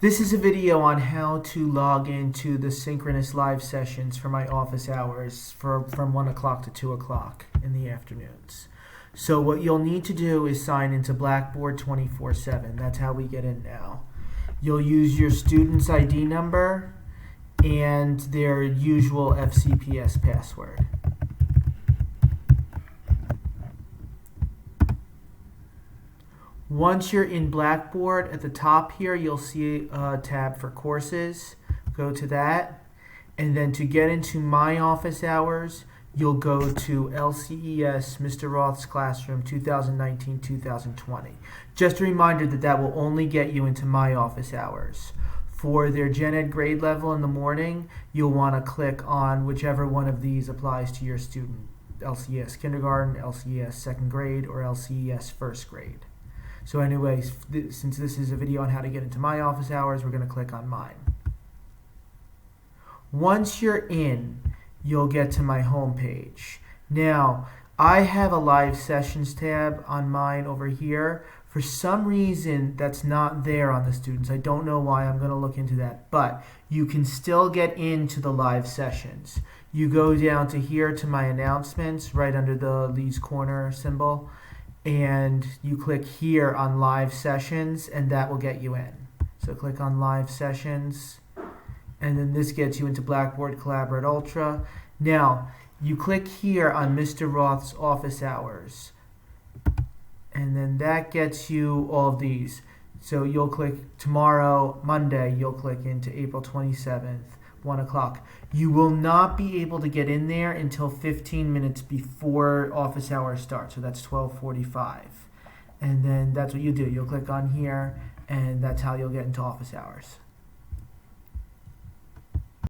This is a video on how to log into the synchronous live sessions for my office hours from 1 o'clock to 2 o'clock in the afternoons. So what you'll need to do is sign into Blackboard 24/7. That's how we get in now. You'll use your student's ID number and their usual FCPS password. Once you're in Blackboard, at the top here, you'll see a tab for courses. Go to that. And then to get into My Office Hours, you'll go to LCES, Mr. Roth's Classroom, 2019-2020. Just a reminder that that will only get you into My Office Hours. For their Gen Ed grade level in the morning, you'll want to click on whichever one of these applies to your student. LCES Kindergarten, LCES Second Grade, or LCES First Grade. So anyways, since this is a video on how to get into My Office Hours, we're going to click on mine. Once you're in, you'll get to my home page. Now, I have a live sessions tab on mine over here. For some reason, that's not there on the students. I don't know why. I'm going to look into that. But you can still get into the live sessions. You go down to here to my announcements, right under the Lee's Corner symbol. And you click here on live sessions, and that will get you in. So click on live sessions, and then this gets you into Blackboard Collaborate Ultra. Now, you click here on Mr. Roth's office hours, and then that gets you all of these. So you'll click tomorrow, Monday, you'll click into April 27th, 1 o'clock. You will not be able to get in there until 15 minutes before office hours start. So that's 12:45. And then that's what you do. You'll click on here, and that's how you'll get into office hours.